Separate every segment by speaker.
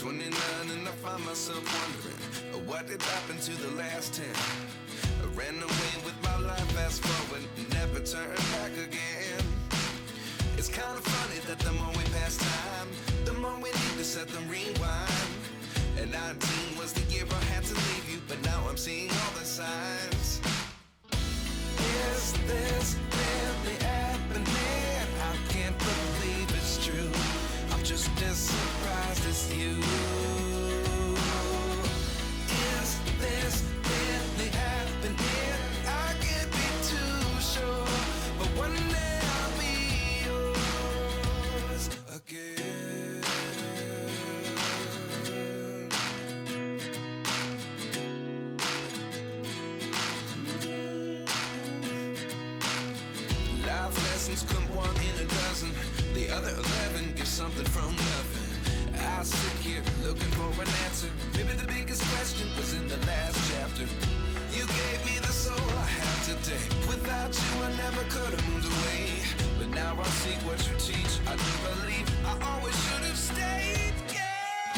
Speaker 1: 29 and I find myself wondering what did happen to the last 10. I ran away with my life, fast forward, never turn back again. It's kind of funny that the more we pass time, the more we need to set them rewind. And 19 was the year I had to leave you, but now I'm seeing all the signs. Is this really happening? I can't believe it's true. I'm just as surprised as you. Is this really happening? I can't be too sure, but one day I'll be yours again. Life lessons come one in a dozen. The other 11 give something from nothing. I sit here looking for an answer. Maybe the biggest question was in the last chapter. You gave me the soul I have today. Without you I never could have moved away. But now I see what you teach. I do believe I always should have stayed. Yeah.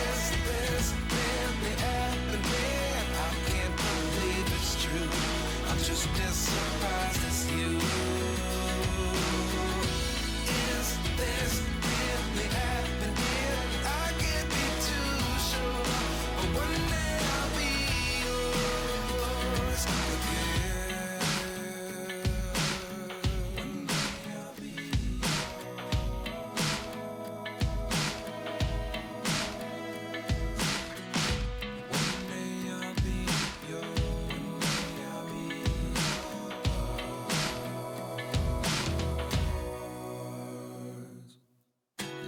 Speaker 1: Is this really happening? I can't believe it's true. I'm just as surprised as you. Is this really happening? I can't be too sure, but one day I'll be yours again. One day I'll be One day I'll be yours. One day I'll be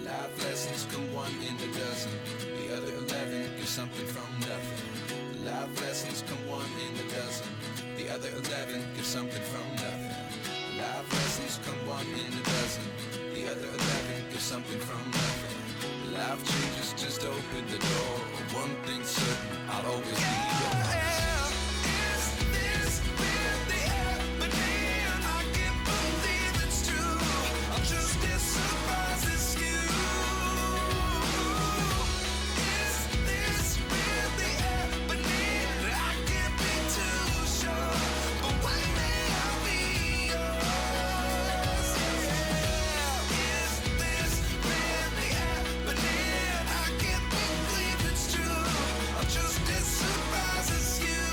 Speaker 1: Life lessons come one in a dozen. The other 11 give something from nothing. Life lessons come one in a dozen. The other 11 give something from nothing. Life lessons come one in a dozen. The other 11 give something from nothing. Life changes, just open the door. One thing's certain, I'll always be yours. Is this really happening? I can't believe it's true. I'm just as surprised as you. Is this really happening? I can't be too sure, but one day I'll be yours. Is this really happening? I can't believe it's true. I'm just as surprised as you.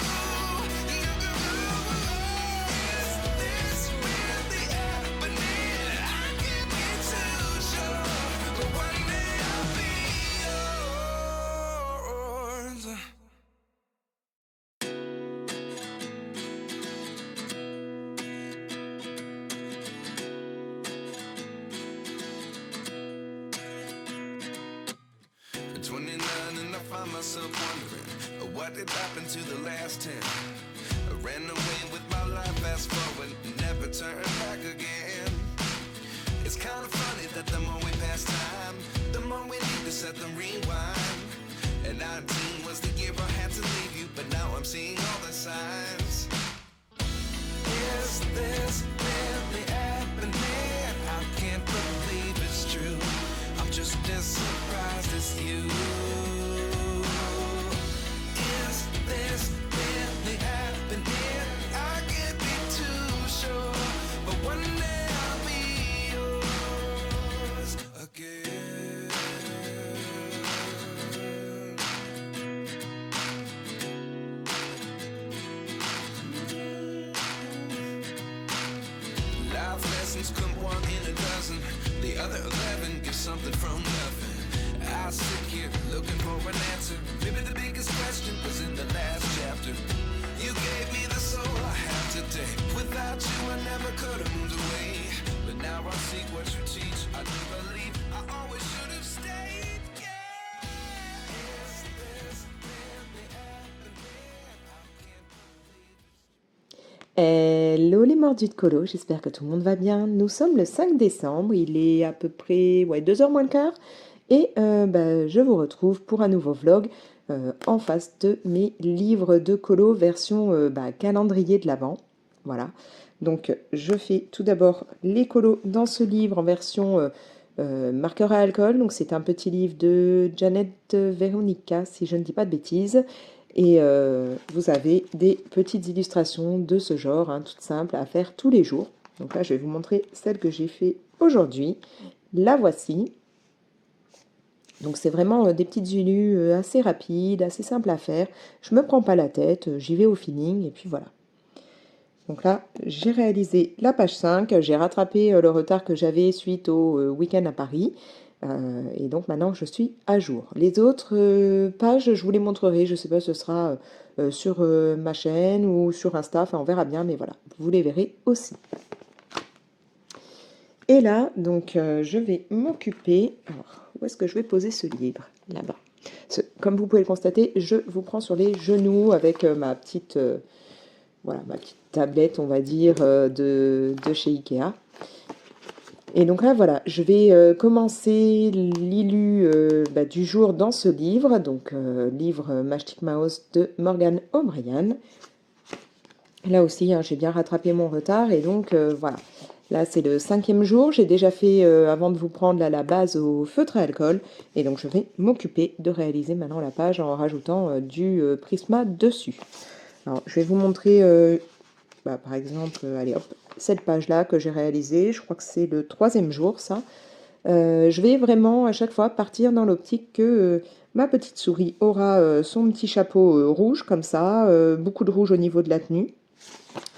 Speaker 1: Is this really happening? I can't be too sure, but one day I'll be yours. At 29 and I find myself wondering what did happen to the last 10. I ran away with my life, fast forward, never turn back again. It's kind of funny that the more we pass time, the more we need to set them rewind. And 19 was the year I had to leave you, but now I'm seeing all the signs. Is this really happening? I can't believe it's true. I'm just as surprised as you. Is this really happening? I can't be too sure, but one day I'll be yours again. Life lessons come one in a dozen. The other 11 give something from nothing. I sit here looking for an answer. Maybe the biggest question was in the last chapter. You gave me the soul I have today. Without you I never could have moved away. But now I see what you teach. I do believe I always should have stayed. Yeah. Is this really happening? I can't believe it's
Speaker 2: Hello les mordus de colo, j'espère que tout le monde va bien. Nous sommes le 5 décembre, il est à peu près 2h moins le quart et je vous retrouve pour un nouveau vlog en face de mes livres de colo version calendrier de l'Avent. Voilà, donc je fais tout d'abord les colos dans ce livre en version Marqueur à alcool, donc c'est un petit livre de Janet Veronica, si je ne dis pas de bêtises. Et vous avez des petites illustrations de ce genre, hein, toutes simples à faire tous les jours. Donc là, je vais vous montrer celle que j'ai fait aujourd'hui. La voici. Donc c'est vraiment des petites illus assez rapides, assez simples à faire. Je ne me prends pas la tête, j'y vais au feeling et puis voilà. Donc là, j'ai réalisé la page 5, j'ai rattrapé le retard que j'avais suite au week-end à Paris. Et donc maintenant, je suis à jour. Les autres pages, je vous les montrerai. Je ne sais pas, ce sera sur ma chaîne ou sur Insta. Enfin, on verra bien, mais voilà, vous les verrez aussi. Et là, donc, je vais m'occuper... Alors, où est-ce que je vais poser ce livre? Là-bas. Comme vous pouvez le constater, je vous prends sur les genoux avec ma petite... voilà, ma petite tablette, on va dire, de chez Ikea. Et donc là, voilà, je vais commencer l'illu du jour dans ce livre, donc livre Magic Mouse de Morgan O'Brien. Là aussi, hein, j'ai bien rattrapé mon retard, et donc voilà. Là, c'est le 5e jour, j'ai déjà fait, avant de vous prendre là, la base au feutre à alcool, et donc je vais m'occuper de réaliser maintenant la page en rajoutant du Prisma dessus. Alors, je vais vous montrer, par exemple, allez hop, cette page-là que j'ai réalisée. Je crois que c'est le 3e jour, ça. Je vais vraiment à chaque fois partir dans l'optique que ma petite souris aura son petit chapeau rouge, comme ça, beaucoup de rouge au niveau de la tenue.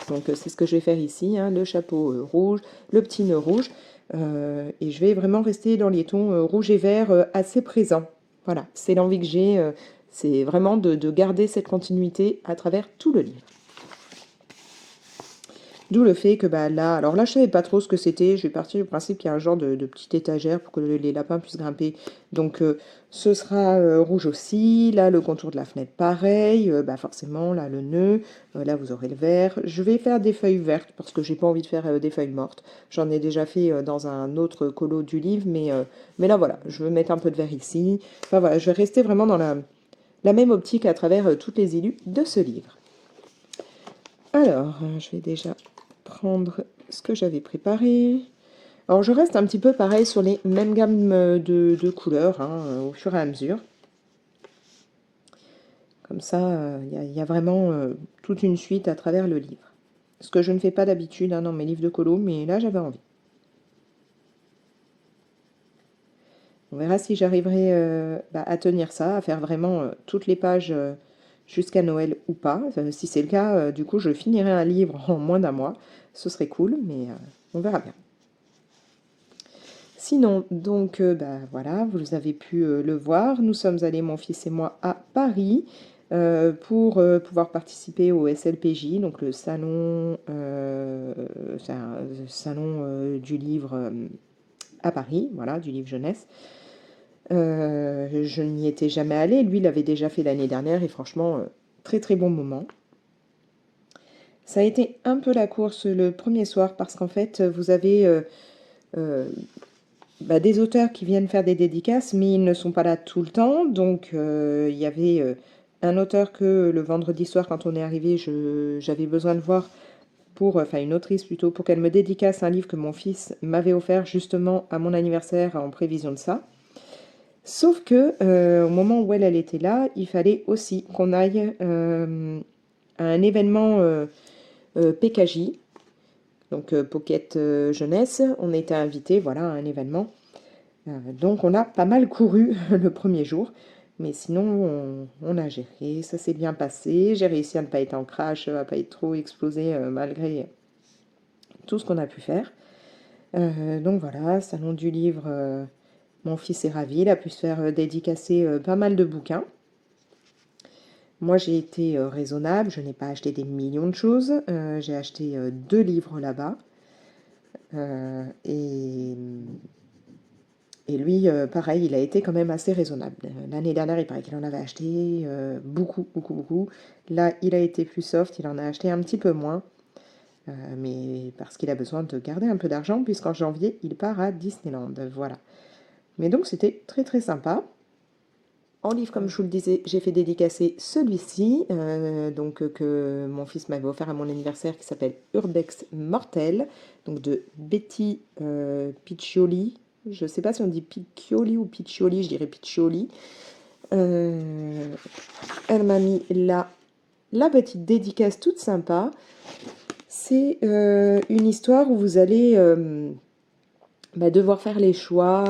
Speaker 2: Donc, c'est ce que je vais faire ici, hein, le chapeau rouge, le petit nœud rouge. Et je vais vraiment rester dans les tons rouge et vert assez présents. Voilà, c'est l'envie que j'ai. C'est vraiment de garder cette continuité à travers tout le livre. D'où le fait que là, alors là je savais pas trop ce que c'était, je vais partir du principe qu'il y a un genre de petite étagère pour que les lapins puissent grimper. Donc ce sera rouge aussi, là le contour de la fenêtre pareil, forcément là le nœud, là vous aurez le vert. Je vais faire des feuilles vertes parce que j'ai pas envie de faire des feuilles mortes. J'en ai déjà fait dans un autre colo du livre, mais là voilà, je veux mettre un peu de vert ici. Enfin voilà, je vais rester vraiment dans la même optique à travers toutes les illus de ce livre. Alors, je vais déjà prendre ce que j'avais préparé. Alors, je reste un petit peu pareil sur les mêmes gammes de couleurs, hein, au fur et à mesure. Comme ça, il y a vraiment toute une suite à travers le livre. Ce que je ne fais pas d'habitude dans mes livres de colo, mais là, j'avais envie. On verra si j'arriverai à tenir ça, à faire vraiment toutes les pages jusqu'à Noël ou pas. Si c'est le cas, du coup, je finirai un livre en moins d'un mois. Ce serait cool, mais on verra bien. Sinon, donc, voilà, vous avez pu le voir. Nous sommes allés, mon fils et moi, à Paris pour pouvoir participer au SLPJ, donc le salon, du livre à Paris, voilà, du livre jeunesse. Je n'y étais jamais allée, lui l'avait déjà fait l'année dernière et franchement, très très bon moment. Ça a été un peu la course le premier soir parce qu'en fait, vous avez des auteurs qui viennent faire des dédicaces, mais ils ne sont pas là tout le temps. Donc, il y avait un auteur que le vendredi soir, quand on est arrivé, j'avais besoin de voir enfin une autrice plutôt, pour qu'elle me dédicace un livre que mon fils m'avait offert justement à mon anniversaire en prévision de ça. Sauf que au moment où elle était là, il fallait aussi qu'on aille à un événement PKJ, donc Pocket Jeunesse. On était invités, voilà, à un événement. Donc on a pas mal couru le premier jour, mais sinon on a géré, ça s'est bien passé. J'ai réussi à ne pas être en crash, à ne pas être trop explosé malgré tout ce qu'on a pu faire. Donc voilà, salon du livre. Mon fils est ravi, il a pu se faire dédicacer pas mal de bouquins. Moi, j'ai été raisonnable, je n'ai pas acheté des millions de choses. J'ai acheté 2 livres là-bas. Et lui, pareil, il a été quand même assez raisonnable. L'année dernière, il paraît qu'il en avait acheté beaucoup, beaucoup, beaucoup. Là, il a été plus soft, il en a acheté un petit peu moins. Mais parce qu'il a besoin de garder un peu d'argent, puisqu'en janvier, il part à Disneyland. Voilà. Mais donc c'était très très sympa. En livre, comme je vous le disais, j'ai fait dédicacer celui-ci, que mon fils m'avait offert à mon anniversaire, qui s'appelle Urbex Mortel, donc de Betty Piccioli. Je ne sais pas si on dit Piccioli ou Piccioli, je dirais Piccioli. Elle m'a mis là la petite dédicace toute sympa. C'est une histoire où vous allez devoir faire les choix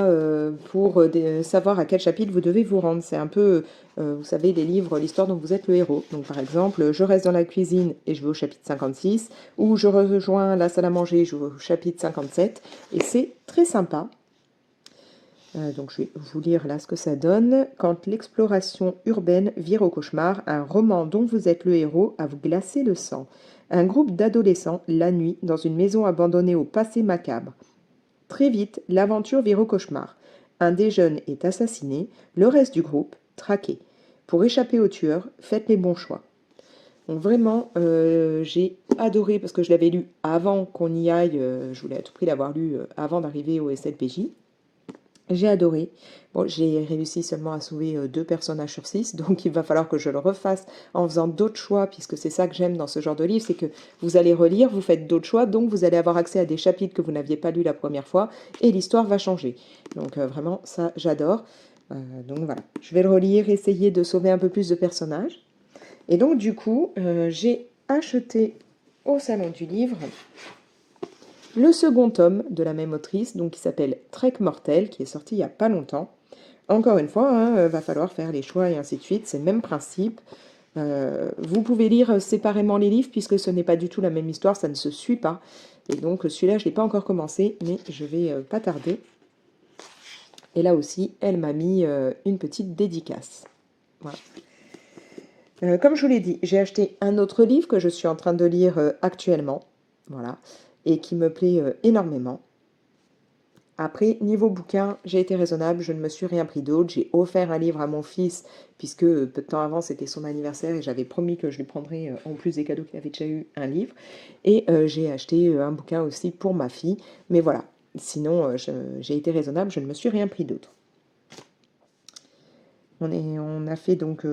Speaker 2: pour savoir à quel chapitre vous devez vous rendre. C'est un peu, vous savez, les livres, l'histoire dont vous êtes le héros. Donc par exemple, je reste dans la cuisine et je vais au chapitre 56, ou je rejoins la salle à manger et je vais au chapitre 57. Et c'est très sympa. Donc je vais vous lire là ce que ça donne. Quand l'exploration urbaine vire au cauchemar, un roman dont vous êtes le héros a vous glacé le sang. Un groupe d'adolescents, la nuit, dans une maison abandonnée au passé macabre. Très vite, l'aventure vire au cauchemar. Un des jeunes est assassiné, le reste du groupe, traqué. Pour échapper au tueur, faites les bons choix. Donc vraiment, j'ai adoré, parce que je l'avais lu avant qu'on y aille, je voulais à tout prix l'avoir lu avant d'arriver au SLPJ. J'ai adoré. Bon, j'ai réussi seulement à sauver 2 personnages sur 6, donc il va falloir que je le refasse en faisant d'autres choix, puisque c'est ça que j'aime dans ce genre de livre, c'est que vous allez relire, vous faites d'autres choix, donc vous allez avoir accès à des chapitres que vous n'aviez pas lus la première fois, et l'histoire va changer. Donc vraiment, ça, j'adore. Donc voilà, je vais le relire, essayer de sauver un peu plus de personnages. Et donc du coup, j'ai acheté au Salon du Livre le second tome de la même autrice, donc qui s'appelle Trek Mortel, qui est sorti il n'y a pas longtemps. Encore une fois, va falloir faire les choix et ainsi de suite, c'est le même principe. Vous pouvez lire séparément les livres, puisque ce n'est pas du tout la même histoire, ça ne se suit pas. Et donc celui-là, je ne l'ai pas encore commencé, mais je vais pas tarder. Et là aussi, elle m'a mis une petite dédicace. Voilà. Comme je vous l'ai dit, j'ai acheté un autre livre que je suis en train de lire actuellement. Voilà. Et qui me plaît énormément. Après, niveau bouquin, j'ai été raisonnable, je ne me suis rien pris d'autre. J'ai offert un livre à mon fils, puisque peu de temps avant, c'était son anniversaire, et j'avais promis que je lui prendrais, en plus des cadeaux qu'il avait déjà eu, un livre. Et j'ai acheté un bouquin aussi pour ma fille. Mais voilà, sinon, j'ai été raisonnable, je ne me suis rien pris d'autre. On a fait donc,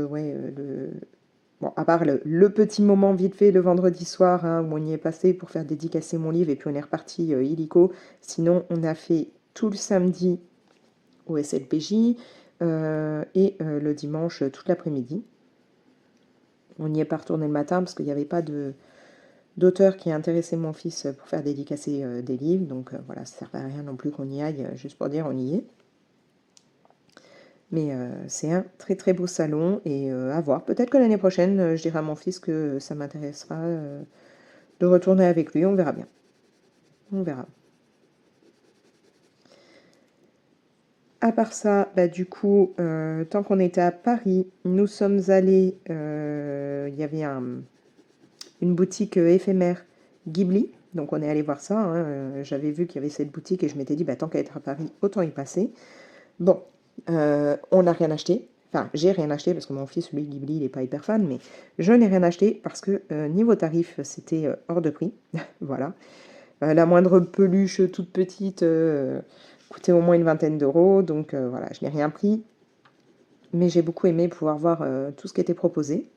Speaker 2: Bon, à part le petit moment vite fait le vendredi soir, où on y est passé pour faire dédicacer mon livre, et puis on est reparti illico. Sinon, on a fait tout le samedi au SLPJ et le dimanche toute l'après-midi. On n'y est pas retourné le matin parce qu'il n'y avait pas d'auteur qui intéressait mon fils pour faire dédicacer des livres. Donc voilà, ça ne servait à rien non plus qu'on y aille, juste pour dire on y est. Mais c'est un très très beau salon et à voir. Peut-être que l'année prochaine, je dirai à mon fils que ça m'intéressera de retourner avec lui. On verra bien. On verra. À part ça, du coup, tant qu'on était à Paris, nous sommes allés... Il y avait une boutique éphémère Ghibli. Donc on est allé voir ça. J'avais vu qu'il y avait cette boutique et je m'étais dit, tant qu'à être à Paris, autant y passer. Bon. On n'a rien acheté. Enfin, j'ai rien acheté parce que mon fils, lui, Ghibli, il n'est pas hyper fan, mais je n'ai rien acheté parce que niveau tarif, c'était hors de prix. Voilà. La moindre peluche toute petite coûtait au moins une vingtaine d'euros, donc voilà, je n'ai rien pris. Mais j'ai beaucoup aimé pouvoir voir tout ce qui était proposé.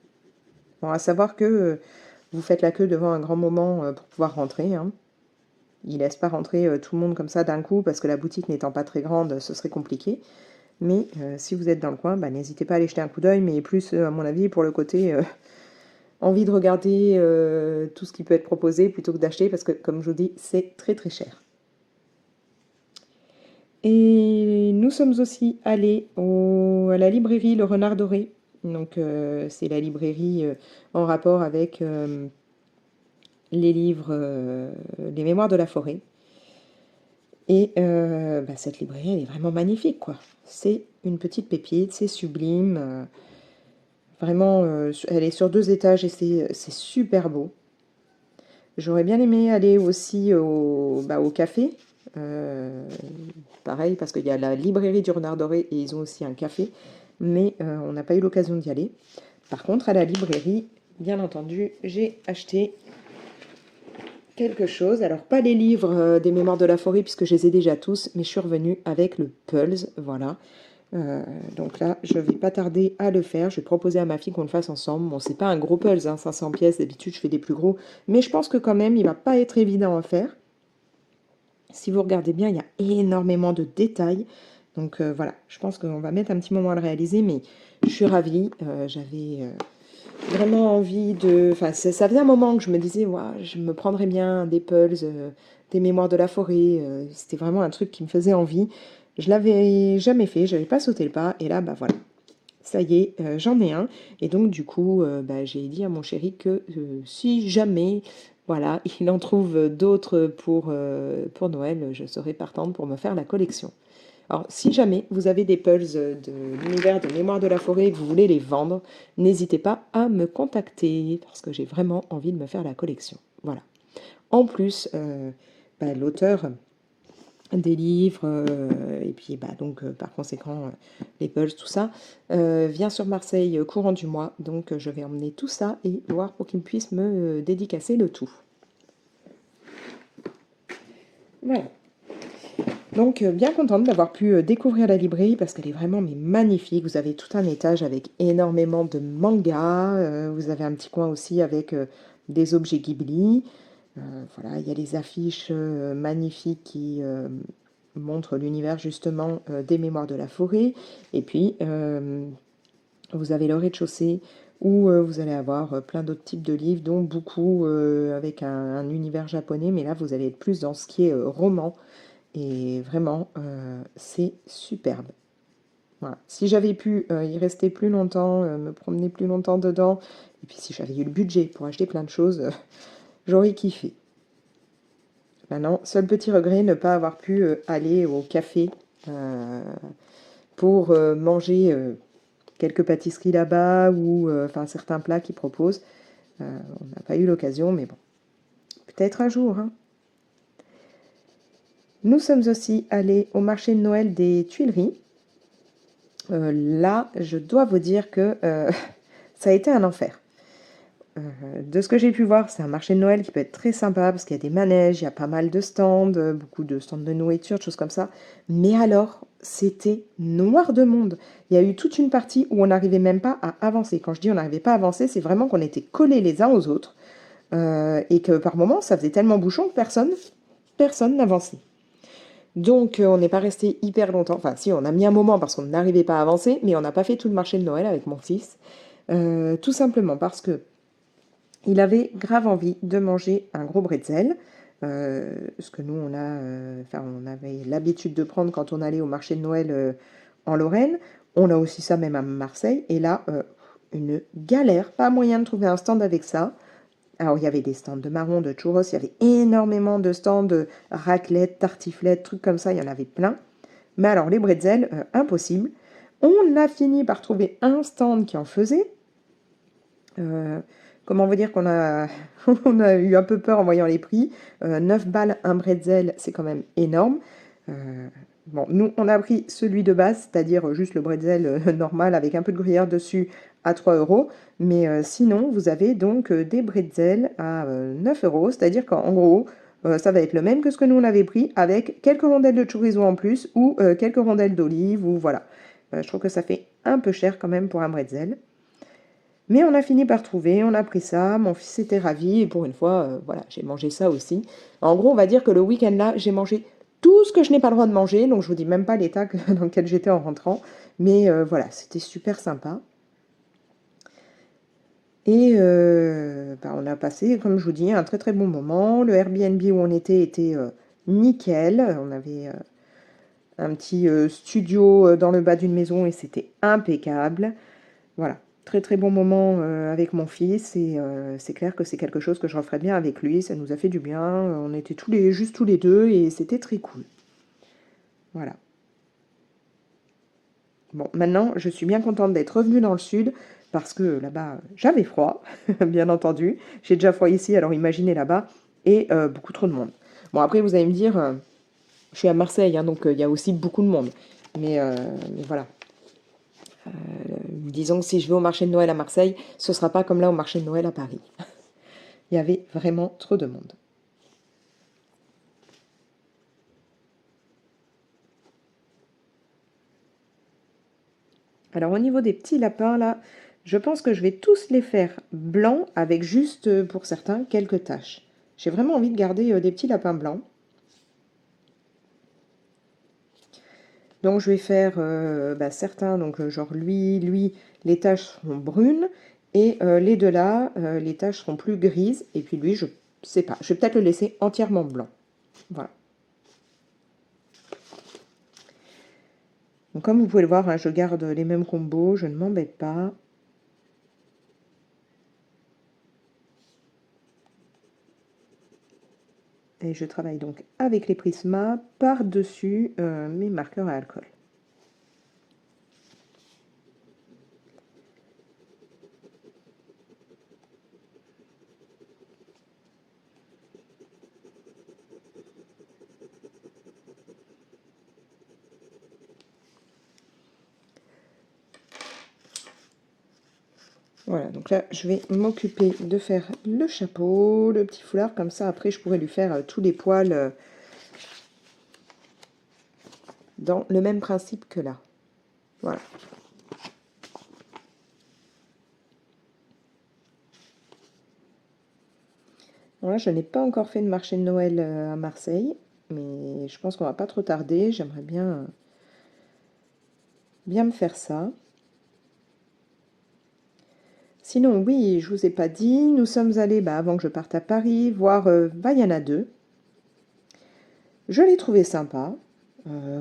Speaker 2: Bon, à savoir que vous faites la queue devant un grand moment pour pouvoir rentrer. Il ne laisse pas rentrer tout le monde comme ça d'un coup parce que la boutique n'étant pas très grande, ce serait compliqué. Mais si vous êtes dans le coin, n'hésitez pas à aller jeter un coup d'œil, mais plus, à mon avis, pour le côté envie de regarder tout ce qui peut être proposé plutôt que d'acheter, parce que, comme je vous dis, c'est très très cher. Et nous sommes aussi allés à la librairie Le Renard Doré. Donc, c'est la librairie en rapport avec les livres, les Mémoires de la forêt. Et cette librairie, elle est vraiment magnifique, quoi. C'est une petite pépite, c'est sublime. Vraiment, elle est sur 2 étages et c'est super beau. J'aurais bien aimé aller aussi au café. Pareil, parce qu'il y a la librairie du Renard Doré et ils ont aussi un café. Mais on n'a pas eu l'occasion d'y aller. Par contre, à la librairie, bien entendu, j'ai acheté quelque chose. Alors, pas les livres des Mémoires de la forêt, puisque je les ai déjà tous, mais je suis revenue avec le Pulse, voilà. Donc là, je vais pas tarder à le faire. Je vais proposer à ma fille qu'on le fasse ensemble. Bon, c'est pas un gros Pulse, 500 pièces, d'habitude je fais des plus gros, mais je pense que quand même, il va pas être évident à faire. Si vous regardez bien, il y a énormément de détails. Donc voilà, je pense qu'on va mettre un petit moment à le réaliser, mais je suis ravie. J'avais vraiment envie de... Enfin, ça faisait un moment que je me disais, ouah, je me prendrais bien des Pulse, des Mémoires de la forêt. C'était vraiment un truc qui me faisait envie. Je l'avais jamais fait, j'avais pas sauté le pas. Et là, bah voilà, ça y est, j'en ai un. Et donc, du coup, bah, j'ai dit à mon chéri que si jamais, voilà, il en trouve d'autres pour Noël, je serai partante pour me faire la collection. Alors, si jamais vous avez des pulls de l'univers de Mémoire de la forêt et que vous voulez les vendre, n'hésitez pas à me contacter parce que j'ai vraiment envie de me faire la collection. Voilà. En plus, bah, l'auteur des livres et puis bah, donc par conséquent les pulls, tout ça, vient sur Marseille courant du mois. Donc je vais emmener tout ça et voir pour qu'il puisse me dédicacer le tout. Voilà. Donc, bien contente d'avoir pu découvrir la librairie parce qu'elle est vraiment mais magnifique. Vous avez tout un étage avec énormément de mangas. Vous avez un petit coin aussi avec des objets Ghibli. Voilà, il y a les affiches magnifiques qui montrent l'univers justement des Mémoires de la forêt. Et puis, vous avez le rez-de-chaussée où vous allez avoir plein d'autres types de livres, dont beaucoup avec un univers japonais. Mais là, vous allez être plus dans ce qui est roman. Et vraiment, c'est superbe. Voilà. Si j'avais pu y rester plus longtemps, me promener plus longtemps dedans, et puis si j'avais eu le budget pour acheter plein de choses, j'aurais kiffé. Maintenant, seul petit regret, ne pas avoir pu aller au café pour manger quelques pâtisseries là-bas ou enfin certains plats qu'ils proposent. On n'a pas eu l'occasion, mais bon, peut-être un jour, hein. Nous sommes aussi allés au marché de Noël des Tuileries. Là, je dois vous dire que ça a été un enfer. De ce que j'ai pu voir, c'est un marché de Noël qui peut être très sympa parce qu'il y a des manèges, il y a pas mal de stands, beaucoup de stands de nourriture, de choses comme ça. Mais alors, c'était noir de monde. Il y a eu toute une partie où on n'arrivait même pas à avancer. Quand je dis on n'arrivait pas à avancer, c'est vraiment qu'on était collés les uns aux autres et que par moments, ça faisait tellement bouchon que personne n'avançait. Donc, on n'est pas resté hyper longtemps. Enfin, si, on a mis un moment parce qu'on n'arrivait pas à avancer, mais on n'a pas fait tout le marché de Noël avec mon fils. Tout simplement parce que il avait grave envie de manger un gros bretzel. Ce que nous, on avait l'habitude de prendre quand on allait au marché de Noël en Lorraine. On a aussi ça même à Marseille. Et là, une galère. Pas moyen de trouver un stand avec ça. Alors, il y avait des stands de marrons, de churros, il y avait énormément de stands de raclette, tartiflette, trucs comme ça, il y en avait plein. Mais alors, les bretzels, impossible. On a fini par trouver un stand qui en faisait. Comment vous dire qu'on a, on a eu un peu peur en voyant les prix. 9 balles un bretzel, c'est quand même énorme. Bon, nous, on a pris celui de base, c'est-à-dire juste le bretzel normal avec un peu de gruyère dessus à 3 euros. Mais sinon, vous avez donc des bretzels à 9 euros, c'est-à-dire qu'en gros, ça va être le même que ce que nous on avait pris avec quelques rondelles de chorizo en plus ou quelques rondelles d'olive ou voilà. Je trouve que ça fait un peu cher quand même pour un bretzel. Mais on a fini par trouver, on a pris ça, mon fils était ravi et pour une fois, voilà, j'ai mangé ça aussi. En gros, on va dire que le week-end là, j'ai mangé tout ce que je n'ai pas le droit de manger, donc je vous dis même pas l'état dans lequel j'étais en rentrant. Mais voilà, c'était super sympa. Et bah, on a passé, comme je vous dis, un très très bon moment. Le Airbnb où on était nickel. On avait un petit studio dans le bas d'une maison et c'était impeccable. Voilà, très très bon moment avec mon fils et c'est clair que c'est quelque chose que je referais bien avec lui. Ça nous a fait du bien. On était juste tous les deux et c'était très cool. Voilà. Bon, maintenant, je suis bien contente d'être revenue dans le sud parce que là-bas, j'avais froid, bien entendu. J'ai déjà froid ici, alors imaginez là-bas, et beaucoup trop de monde. Bon, après, vous allez me dire, je suis à Marseille, hein, donc il y a aussi beaucoup de monde. Mais voilà. Disons que si je vais au marché de Noël à Marseille, ce sera pas comme là au marché de Noël à Paris. Il y avait vraiment trop de monde. Alors au niveau des petits lapins, là, je pense que je vais tous les faire blancs avec juste, pour certains, quelques taches. J'ai vraiment envie de garder des petits lapins blancs. Donc je vais faire certains, donc genre lui, les taches seront brunes, et les deux là, les taches seront plus grises, et puis lui, je sais pas, je vais peut-être le laisser entièrement blanc. Voilà. Donc comme vous pouvez le voir, hein, je garde les mêmes combos, je ne m'embête pas. Et je travaille donc avec les Prisma par-dessus mes marqueurs à alcool. Voilà, donc là, je vais m'occuper de faire le chapeau, le petit foulard, comme ça, après, je pourrais lui faire tous les poils dans le même principe que là. Voilà. Voilà, je n'ai pas encore fait de marché de Noël à Marseille, mais je pense qu'on va pas trop tarder. J'aimerais bien, bien me faire ça. Sinon, oui, je vous ai pas dit, nous sommes allés, avant que je parte à Paris, voir Vaiana 2. Je l'ai trouvé sympa.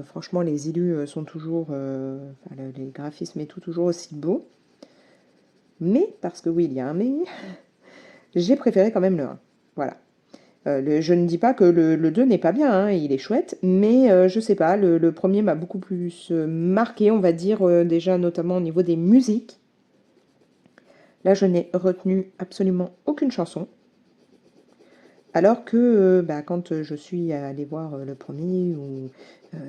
Speaker 2: Franchement, les illus sont toujours, les graphismes et tout, toujours aussi beaux. Mais, parce que oui, il y a un mais, j'ai préféré quand même le 1. Voilà. Je ne dis pas que le 2 n'est pas bien, hein, il est chouette, mais je sais pas, le premier m'a beaucoup plus marqué, on va dire, déjà notamment au niveau des musiques. Là, je n'ai retenu absolument aucune chanson. Alors que quand je suis allée voir le premier,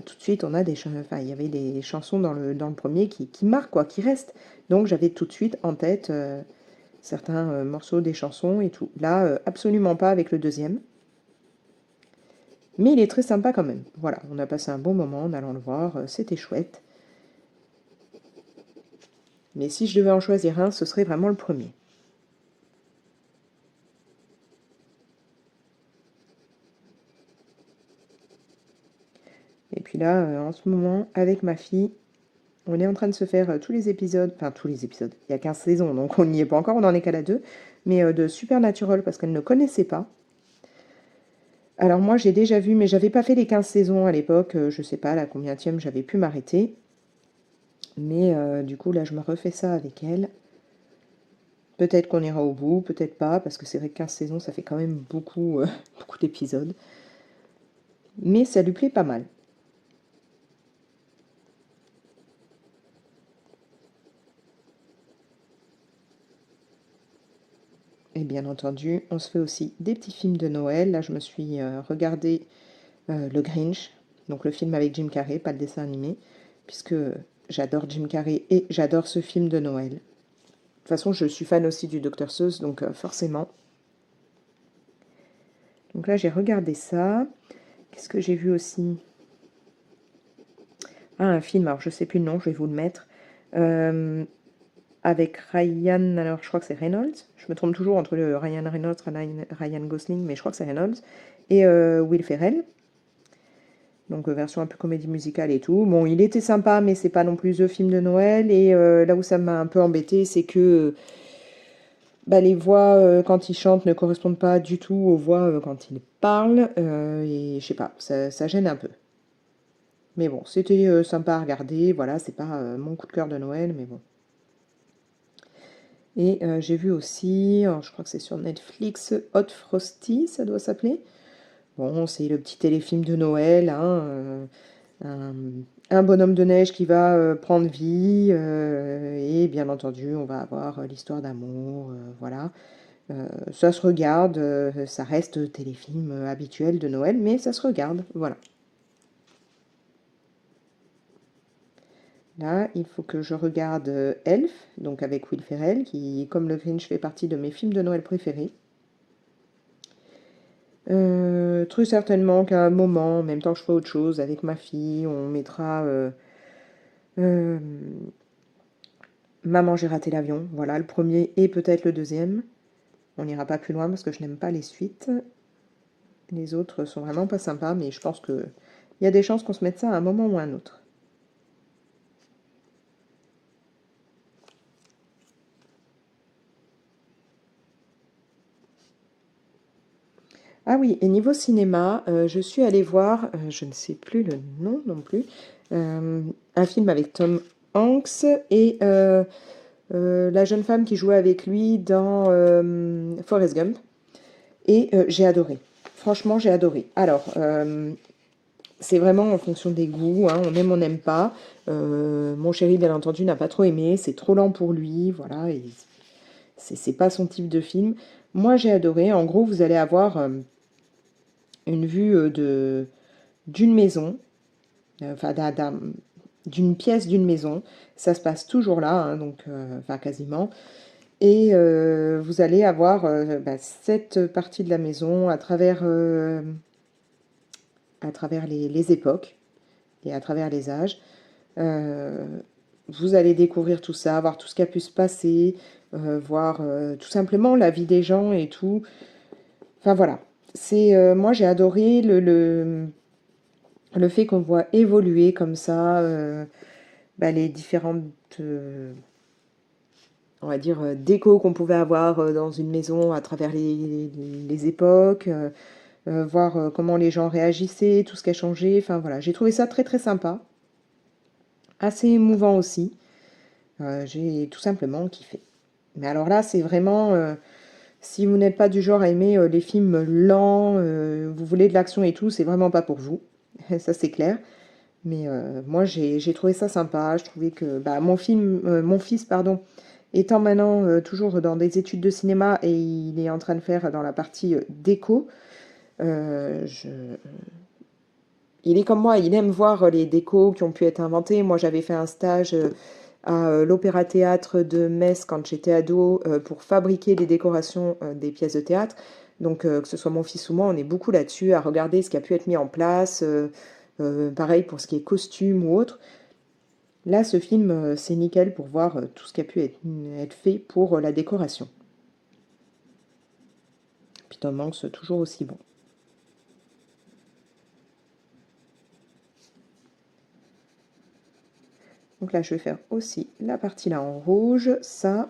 Speaker 2: tout de suite on a des enfin, il y avait des chansons dans le premier qui marquent, quoi, qui restent. Donc j'avais tout de suite en tête certains morceaux des chansons et tout. Là, absolument pas avec le deuxième. Mais il est très sympa quand même. Voilà, on a passé un bon moment en allant le voir, c'était chouette. Mais si je devais en choisir un, ce serait vraiment le premier. Et puis là, en ce moment, avec ma fille, on est en train de se faire tous les épisodes, enfin tous les épisodes, il y a 15 saisons, donc on n'y est pas encore, on en est qu'à la 2, mais de Supernatural, parce qu'elle ne connaissait pas. Alors moi j'ai déjà vu, mais j'avais pas fait les 15 saisons à l'époque, je sais pas, la combienième j'avais pu m'arrêter. Mais du coup là je me refais ça avec elle. Peut-être qu'on ira au bout, peut-être pas, parce que c'est vrai que 15 saisons ça fait quand même beaucoup, beaucoup d'épisodes. Mais ça lui plaît pas mal. Et bien entendu, on se fait aussi des petits films de Noël. Là je me suis regardé le Grinch, donc le film avec Jim Carrey, pas le dessin animé, puisque j'adore Jim Carrey et j'adore ce film de Noël. De toute façon, je suis fan aussi du Dr Seuss, donc forcément. Donc là, j'ai regardé ça. Qu'est-ce que j'ai vu aussi? Ah, un film, alors je sais plus le nom, je vais vous le mettre. Avec Ryan, alors je crois que c'est Reynolds. Je me trompe toujours entre le Ryan Reynolds et Ryan Gosling, mais je crois que c'est Reynolds. Et Will Ferrell. Donc version un peu comédie musicale et tout. Bon, il était sympa, mais c'est pas non plus le film de Noël. Et là où ça m'a un peu embêté, c'est que les voix quand il chante ne correspondent pas du tout aux voix quand il parle. Et je sais pas, ça gêne un peu. Mais bon, c'était sympa à regarder. Voilà, c'est pas mon coup de cœur de Noël, mais bon. Et j'ai vu aussi, alors je crois que c'est sur Netflix, Hot Frosty, ça doit s'appeler. Bon, c'est le petit téléfilm de Noël, hein, un bonhomme de neige qui va prendre vie, et bien entendu, on va avoir l'histoire d'amour, voilà. Ça se regarde, ça reste téléfilm habituel de Noël, mais ça se regarde, voilà. Là, il faut que je regarde Elf, donc avec Will Ferrell, qui, comme le Grinch, fait partie de mes films de Noël préférés. Très certainement qu'à un moment, en même temps que je ferai autre chose avec ma fille, on mettra euh, Maman, j'ai raté l'avion. Voilà, le premier et peut-être le deuxième. On n'ira pas plus loin parce que je n'aime pas les suites. Les autres sont vraiment pas sympas, mais je pense que il y a des chances qu'on se mette ça à un moment ou à un autre. Ah oui, et niveau cinéma, je suis allée voir, je ne sais plus le nom non plus, un film avec Tom Hanks et la jeune femme qui jouait avec lui dans Forrest Gump. Et j'ai adoré. Franchement, j'ai adoré. Alors, c'est vraiment en fonction des goûts, hein, on aime, on n'aime pas. Mon chéri, bien entendu, n'a pas trop aimé, c'est trop lent pour lui, voilà, et c'est pas son type de film. Moi, j'ai adoré. En gros, vous allez avoir une vue d'une maison, enfin d'une pièce d'une maison. Ça se passe toujours là, hein, donc, enfin quasiment. Et vous allez avoir cette partie de la maison à travers les époques et à travers les âges. Euh, Vous allez découvrir tout ça, voir tout ce qui a pu se passer, voir tout simplement la vie des gens et tout. Enfin voilà, moi j'ai adoré le fait qu'on voit évoluer comme ça les différentes, on va dire, décos qu'on pouvait avoir dans une maison à travers les époques, voir comment les gens réagissaient, tout ce qui a changé. Enfin voilà, j'ai trouvé ça très très sympa, assez émouvant aussi. J'ai tout simplement kiffé. Mais alors là, c'est vraiment, si vous n'êtes pas du genre à aimer les films lents, vous voulez de l'action et tout, c'est vraiment pas pour vous. Ça, c'est clair. Mais moi, j'ai trouvé ça sympa. Je trouvais que bah, mon fils, pardon, étant maintenant toujours dans des études de cinéma et il est en train de faire dans la partie déco, euh, je- il est comme moi, il aime voir les décos qui ont pu être inventés. Moi, j'avais fait un stage à l'Opéra-Théâtre de Metz quand j'étais ado pour fabriquer les décorations des pièces de théâtre. Donc, que ce soit mon fils ou moi, on est beaucoup là-dessus à regarder ce qui a pu être mis en place. Pareil pour ce qui est costume ou autre. Là, ce film, c'est nickel pour voir tout ce qui a pu être fait pour la décoration. Puis Tom Hanks, toujours aussi bon. Donc là, je vais faire aussi la partie là en rouge, ça.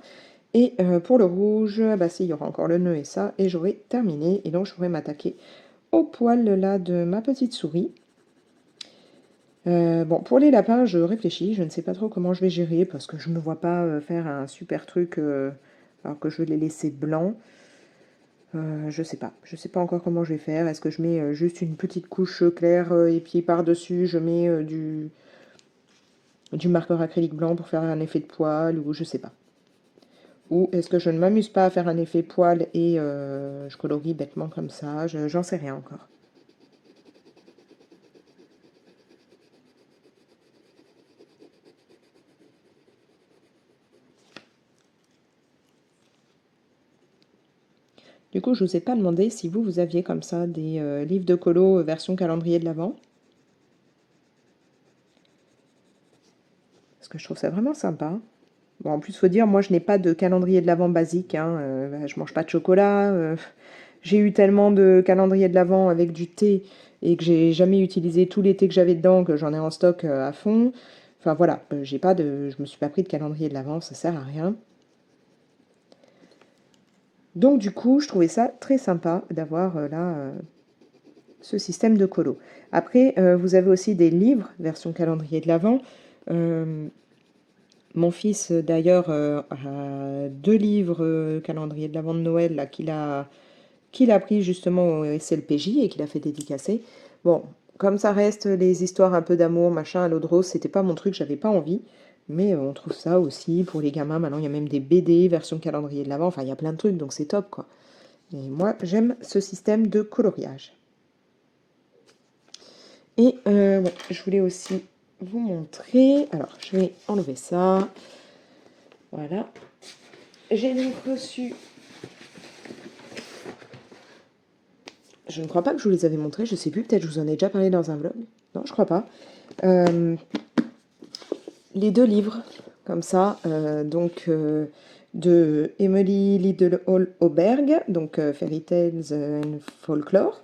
Speaker 2: Et pour le rouge, bah si, il y aura encore le nœud et ça. Et j'aurai terminé. Et donc, je pourrai m'attaquer au poil là de ma petite souris. Bon, pour les lapins, je réfléchis. Je ne sais pas trop comment je vais gérer parce que je ne me vois pas faire un super truc alors que je vais les laisser blancs. Je sais pas. Je sais pas encore comment je vais faire. Est-ce que je mets juste une petite couche claire et puis par-dessus, je mets du marqueur acrylique blanc pour faire un effet de poil ou je sais pas. Ou est-ce que je ne m'amuse pas à faire un effet poil et je colorie bêtement comme ça? J'en sais rien encore. Du coup, je vous ai pas demandé si vous aviez comme ça des livres de colo version calendrier de l'Avent. Parce que je trouve ça vraiment sympa. Bon, en plus, faut dire, moi, je n'ai pas de calendrier de l'Avent basique, hein. Je mange pas de chocolat. J'ai eu tellement de calendrier de l'Avent avec du thé et que j'ai jamais utilisé tout les thés que j'avais dedans, que j'en ai en stock à fond. Enfin voilà, je me suis pas pris de calendrier de l'Avent, ça sert à rien. Donc du coup, je trouvais ça très sympa d'avoir là ce système de colo. Après, vous avez aussi des livres version calendrier de l'Avent. Euh, Mon fils, d'ailleurs, a deux livres calendrier de l'Avent de Noël là, qu'il a pris justement au SLPJ et qu'il a fait dédicacer. Bon, comme ça reste les histoires un peu d'amour, machin, à l'eau de rose, c'était pas mon truc, j'avais pas envie. Mais on trouve ça aussi pour les gamins. Maintenant, il y a même des BD, version calendrier de l'Avent. Enfin, il y a plein de trucs, donc c'est top, quoi. Et moi, j'aime ce système de coloriage. Et ouais, je voulais aussi vous montrer. Alors, je vais enlever ça. Voilà. J'ai donc reçu. Je ne crois pas que je vous les avais montrés, je sais plus, peut-être je vous en ai déjà parlé dans un vlog. Non, je crois pas. Euh, les deux livres, comme ça, de Emily Liddell Hall Auberg, donc Fairy Tales and Folklore.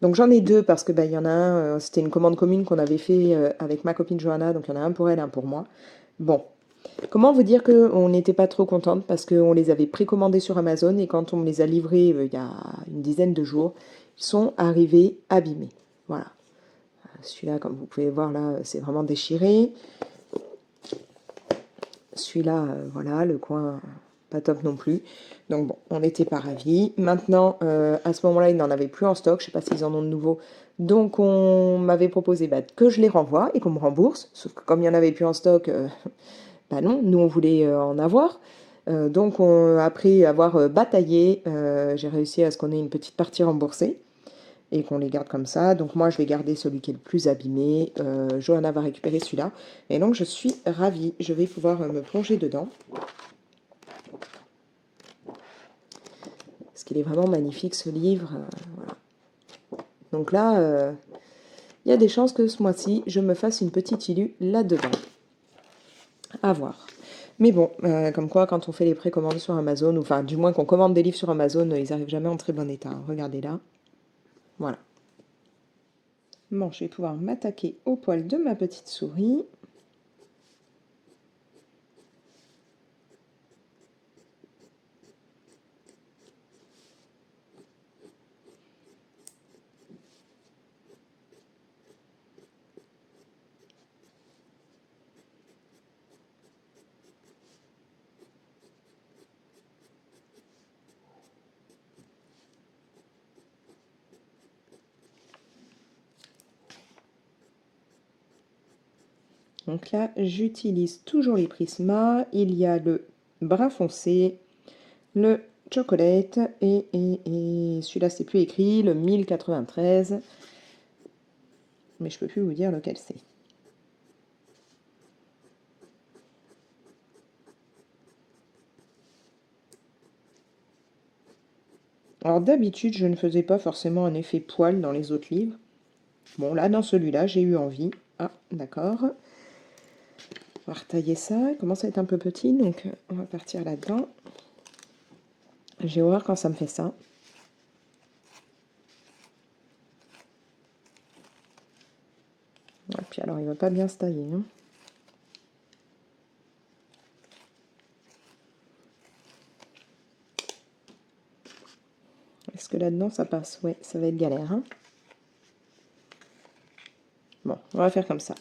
Speaker 2: Donc j'en ai deux parce que bah, il y en a un, c'était une commande commune qu'on avait fait avec ma copine Johanna, donc il y en a un pour elle, un pour moi. Bon, Comment vous dire qu'on n'était pas trop contente parce qu'on les avait précommandés sur Amazon et quand on me les a livrés il y a une dizaine de jours, ils sont arrivés abîmés. Voilà. Celui-là, comme vous pouvez voir là, c'est vraiment déchiré. Celui-là, voilà, le coin, pas top non plus. Donc bon, on n'était pas ravis. Maintenant, à ce moment-là, ils n'en avaient plus en stock. Je ne sais pas s'ils en ont de nouveau. Donc on m'avait proposé que je les renvoie et qu'on me rembourse. Sauf que comme il n'y en avait plus en stock, bah non, nous on voulait en avoir. Donc après avoir bataillé, j'ai réussi à ce qu'on ait une petite partie remboursée et qu'on les garde comme ça. Donc moi je vais garder celui qui est le plus abîmé. Johanna va récupérer celui-là. Et donc je suis ravie. Je vais pouvoir me plonger dedans. Parce qu'il est vraiment magnifique ce livre. Voilà. Donc là, il y a des chances que ce mois-ci, je me fasse une petite illu là-dedans. À voir. Mais bon, comme quoi, quand on fait les précommandes sur Amazon, ou enfin, du moins qu'on commande des livres sur Amazon, ils arrivent jamais en très bon état. Hein. Regardez là. Voilà. Bon, je vais pouvoir m'attaquer au poil de ma petite souris. Donc là, j'utilise toujours les Prisma. Il y a le brun foncé, le chocolate et celui-là, c'est plus écrit, le 1093. Mais je peux plus vous dire lequel c'est. Alors d'habitude, je ne faisais pas forcément un effet poil dans les autres livres. Bon, là, dans celui-là, j'ai eu envie. Ah, d'accord. On va retailler ça. Il commence à être un peu petit, donc on va partir là-dedans. J'ai horreur quand ça me fait ça. Et puis alors, il va pas bien se tailler. Hein. Est-ce que là-dedans, ça passe? Ouais, ça va être galère. Hein. Bon, on va faire comme ça.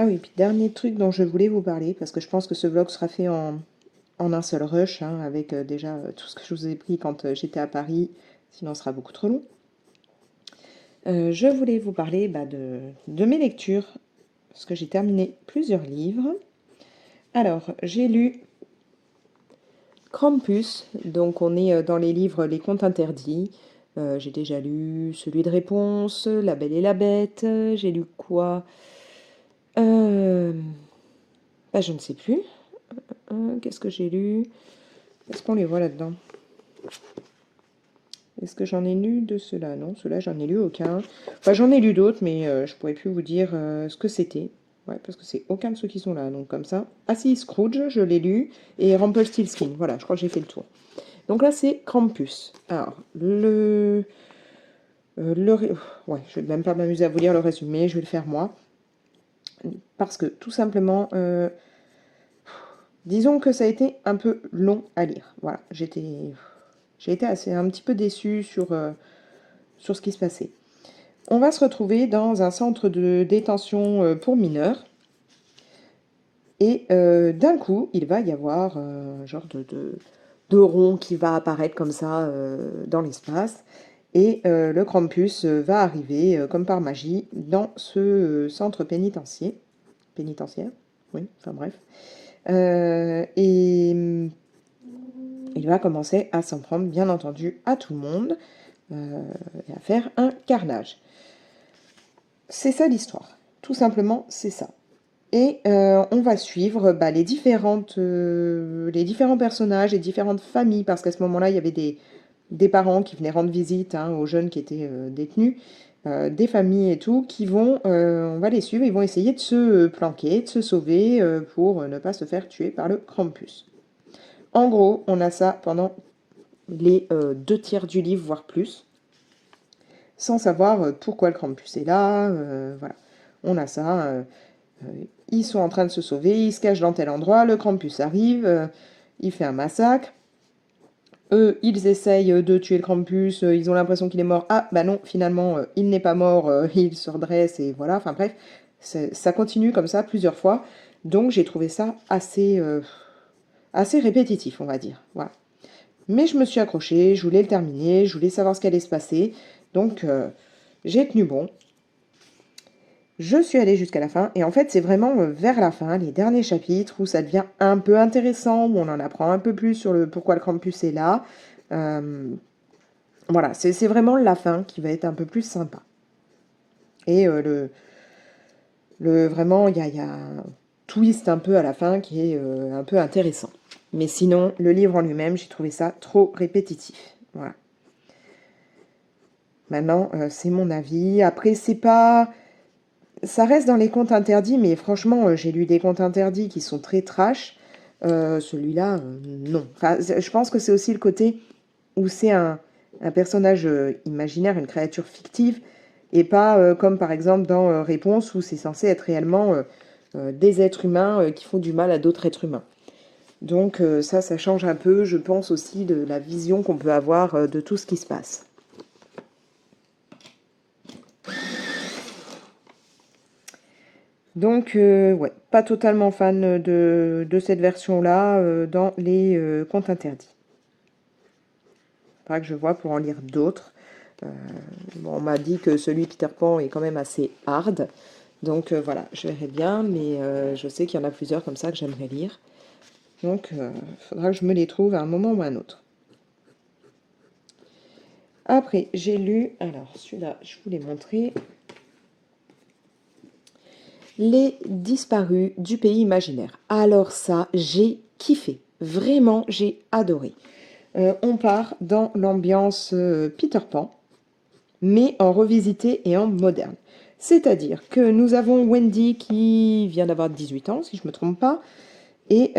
Speaker 2: Ah oui, puis dernier truc dont je voulais vous parler, parce que je pense que ce vlog sera fait en un seul rush, hein, avec déjà tout ce que je vous ai pris quand j'étais à Paris, sinon ce sera beaucoup trop long. Je voulais vous parler de mes lectures, parce que j'ai terminé plusieurs livres. Alors, j'ai lu Krampus, donc on est dans les livres Les Contes Interdits. J'ai déjà lu celui de Réponse, La Belle et la Bête, j'ai lu quoi je ne sais plus. Qu'est-ce que j'ai lu? Est-ce qu'on les voit là-dedans? Est-ce que j'en ai lu de ceux-là? Non, ceux-là, j'en ai lu aucun. Enfin, j'en ai lu d'autres, mais je pourrais plus vous dire ce que c'était. Ouais, parce que c'est aucun de ceux qui sont là, donc comme ça. Ah si, Scrooge, je l'ai lu, et Rumpelstiltskin, voilà, je crois que j'ai fait le tour. Donc là, c'est Krampus. Alors, ouais, je vais même pas m'amuser à vous lire le résumé, je vais le faire moi. Parce que, tout simplement, disons que ça a été un peu long à lire. Voilà, j'ai été un petit peu déçue sur ce qui se passait. On va se retrouver dans un centre de détention pour mineurs. Et d'un coup, il va y avoir un genre de rond qui va apparaître comme ça dans l'espace. Et le Krampus va arriver, comme par magie, dans ce centre pénitentiaire. Pénitentiaire, oui, enfin bref. Et il va commencer à s'en prendre, bien entendu, à tout le monde et à faire un carnage. C'est ça l'histoire. Tout simplement, c'est ça. Et on va suivre les différents personnages, les différentes familles, parce qu'à ce moment-là, il y avait des parents qui venaient rendre visite hein, aux jeunes qui étaient détenus, des familles et tout, qui vont, on va les suivre, ils vont essayer de se planquer, de se sauver pour ne pas se faire tuer par le Krampus. En gros, on a ça pendant les 2 tiers du livre, voire plus, sans savoir pourquoi le Krampus est là, voilà. On a ça, ils sont en train de se sauver, ils se cachent dans tel endroit, le Krampus arrive, il fait un massacre. Eux, ils essayent de tuer le Krampus, ils ont l'impression qu'il est mort. Ah, bah non, finalement, il n'est pas mort, il se redresse et voilà. Enfin bref, ça continue comme ça plusieurs fois. Donc j'ai trouvé ça assez répétitif, on va dire. Voilà. Mais je me suis accrochée, je voulais le terminer, je voulais savoir ce qu'allait se passer. Donc j'ai tenu bon. Je suis allée jusqu'à la fin, et en fait c'est vraiment vers la fin, les derniers chapitres, où ça devient un peu intéressant, où on en apprend un peu plus sur le pourquoi le Krampus est là. Voilà, c'est vraiment la fin qui va être un peu plus sympa. Et vraiment, il y a un twist un peu à la fin qui est un peu intéressant. Mais sinon, le livre en lui-même, j'ai trouvé ça trop répétitif. Voilà. Maintenant, c'est mon avis. Après, c'est pas... Ça reste dans les contes interdits, mais franchement, j'ai lu des contes interdits qui sont très trash. Celui-là, non. Enfin, je pense que c'est aussi le côté où c'est un personnage imaginaire, une créature fictive, et pas comme par exemple dans Réponse, où c'est censé être réellement des êtres humains qui font du mal à d'autres êtres humains. Donc ça change un peu, je pense aussi, de la vision qu'on peut avoir de tout ce qui se passe. Donc, ouais, pas totalement fan de cette version-là dans les contes interdits. Il faudra que je vois pour en lire d'autres. Bon, on m'a dit que celui Peter Pan est quand même assez hard. Donc voilà, je verrai bien, mais je sais qu'il y en a plusieurs comme ça que j'aimerais lire. Donc, il faudra que je me les trouve à un moment ou à un autre. Après, j'ai lu, alors celui-là, je vous l'ai montré, Les disparus du pays imaginaire. Alors ça, j'ai kiffé. Vraiment, j'ai adoré. On part dans l'ambiance Peter Pan, mais en revisité et en moderne. C'est-à-dire que nous avons Wendy qui vient d'avoir 18 ans, si je ne me trompe pas, et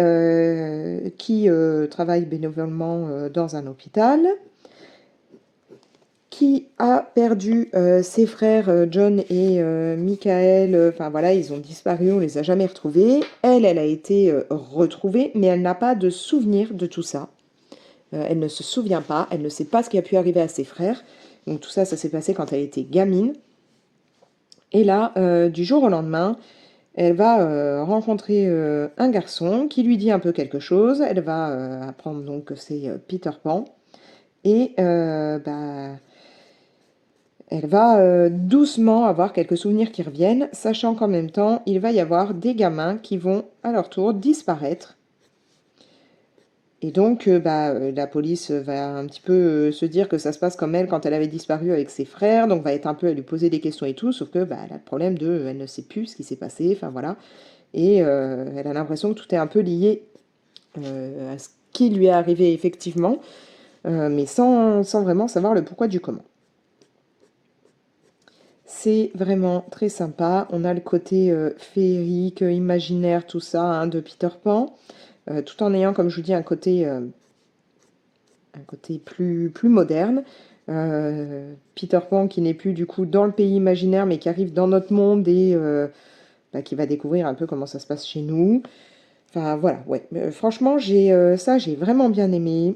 Speaker 2: qui travaille bénévolement dans un hôpital, qui a perdu ses frères John et Michael. Enfin voilà, ils ont disparu, on les a jamais retrouvés. Elle a été retrouvée, mais elle n'a pas de souvenir de tout ça. Elle ne se souvient pas, elle ne sait pas ce qui a pu arriver à ses frères. Donc tout ça, ça s'est passé quand elle était gamine. Et là, du jour au lendemain, elle va rencontrer un garçon qui lui dit un peu quelque chose. Elle va apprendre donc que c'est Peter Pan. Et elle va doucement avoir quelques souvenirs qui reviennent, sachant qu'en même temps, il va y avoir des gamins qui vont à leur tour disparaître. Et donc, la police va un petit peu se dire que ça se passe comme elle quand elle avait disparu avec ses frères, donc va être un peu à lui poser des questions et tout, sauf que elle a le problème elle ne sait plus ce qui s'est passé, enfin voilà. Et elle a l'impression que tout est un peu lié à ce qui lui est arrivé effectivement, mais sans vraiment savoir le pourquoi du comment. C'est vraiment très sympa. On a le côté féerique, imaginaire, tout ça, hein, de Peter Pan, tout en ayant, comme je vous dis, un côté plus moderne. Peter Pan qui n'est plus du coup dans le pays imaginaire, mais qui arrive dans notre monde et qui va découvrir un peu comment ça se passe chez nous. Enfin voilà, ouais. Franchement, j'ai vraiment bien aimé.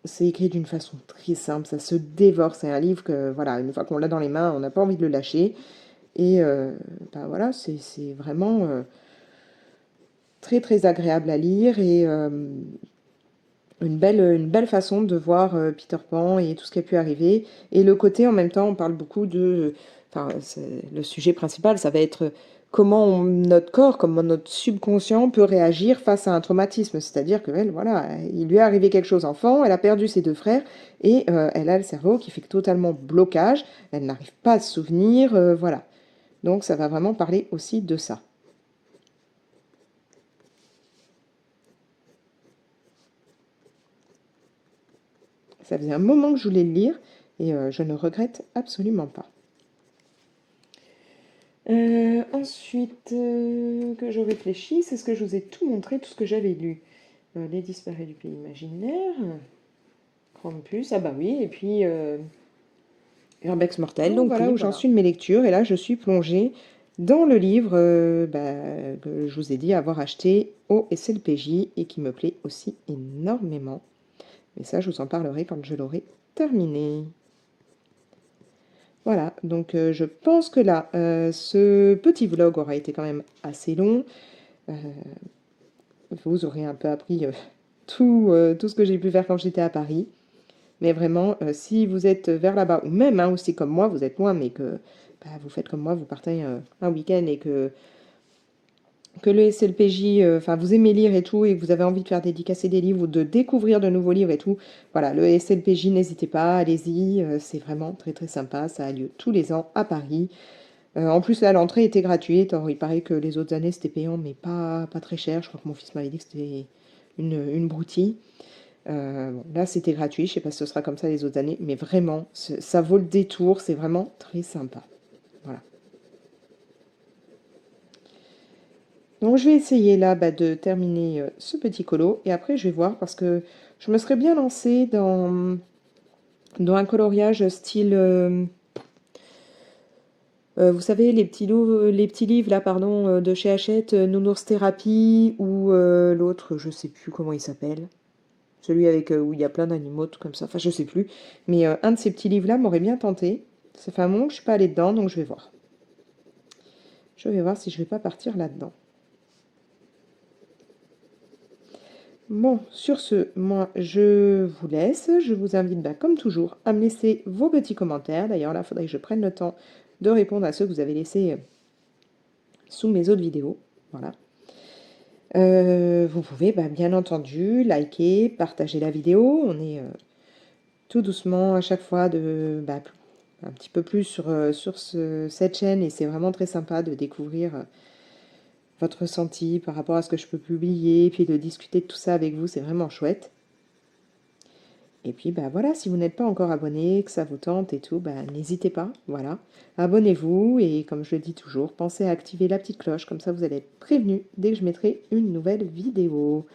Speaker 2: C'est écrit d'une façon très simple, ça se dévore. C'est un livre que, voilà, une fois qu'on l'a dans les mains, on n'a pas envie de le lâcher. Et voilà, c'est vraiment très très agréable à lire et une belle façon de voir Peter Pan et tout ce qui a pu arriver. Et le côté, en même temps, on parle beaucoup de... Enfin, le sujet principal, ça va être comment notre corps, comment notre subconscient peut réagir face à un traumatisme. C'est-à-dire que elle, voilà, il lui est arrivé quelque chose enfant, elle a perdu ses 2 frères, et elle a le cerveau qui fait totalement blocage, elle n'arrive pas à se souvenir, voilà. Donc ça va vraiment parler aussi de ça. Ça faisait un moment que je voulais le lire et je ne regrette absolument pas. Ensuite, que je réfléchisse, est-ce que je vous ai tout montré, tout ce que j'avais lu? Les disparus du pays imaginaire, Krampus, ah bah oui, et puis Urbex Mortel. Donc voilà où j'en suis de mes lectures. Et là, je suis plongée dans le livre que je vous ai dit avoir acheté au SLPJ et qui me plaît aussi énormément. Mais ça, je vous en parlerai quand je l'aurai terminé. Voilà, donc je pense que là, ce petit vlog aura été quand même assez long. Vous aurez un peu appris tout ce que j'ai pu faire quand j'étais à Paris. Mais vraiment, si vous êtes vers là-bas, ou même aussi comme moi, vous êtes loin, mais que bah, vous faites comme moi, vous partez un week-end et que le SLPJ, enfin vous aimez lire et tout, et que vous avez envie de faire dédicacer des livres ou de découvrir de nouveaux livres et tout, voilà, le SLPJ, n'hésitez pas, allez-y, c'est vraiment très très sympa, ça a lieu tous les ans à Paris. En plus, là, l'entrée était gratuite, alors il paraît que les autres années c'était payant, mais pas très cher, je crois que mon fils m'avait dit que c'était une broutille. Bon, là, c'était gratuit, je sais pas si ce sera comme ça les autres années, mais vraiment, ça vaut le détour, c'est vraiment très sympa. Voilà. Donc, je vais essayer là de terminer ce petit colo, et après, je vais voir, parce que je me serais bien lancée dans un coloriage style... vous savez, les petits livres là, pardon, de chez Hachette, Nounours Thérapie, ou l'autre, je sais plus comment il s'appelle. Celui avec où il y a plein d'animaux, tout comme ça. Enfin, je sais plus. Mais un de ces petits livres-là m'aurait bien tenté. Ça fait un moment que je suis pas allée dedans, donc je vais voir. Je vais voir si je vais pas partir là-dedans. Bon, sur ce, moi, je vous laisse. Je vous invite, bah, comme toujours, à me laisser vos petits commentaires. D'ailleurs, là, il faudrait que je prenne le temps de répondre à ceux que vous avez laissés sous mes autres vidéos. Voilà. Vous pouvez, bah, bien entendu, liker, partager la vidéo. On est tout doucement à chaque fois un petit peu plus sur cette chaîne et c'est vraiment très sympa de découvrir votre ressenti par rapport à ce que je peux publier, puis de discuter de tout ça avec vous, c'est vraiment chouette. Et puis bah voilà, si vous n'êtes pas encore abonné, que ça vous tente et tout, bah n'hésitez pas, voilà. Abonnez-vous et comme je le dis toujours, pensez à activer la petite cloche, comme ça vous allez être prévenu dès que je mettrai une nouvelle vidéo.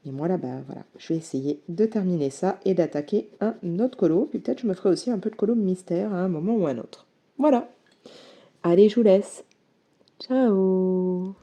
Speaker 2: Et moi là, bah voilà, je vais essayer de terminer ça et d'attaquer un autre colo. Puis peut-être je me ferai aussi un peu de colo mystère à un moment ou un autre. Voilà. Allez, je vous laisse. Ciao.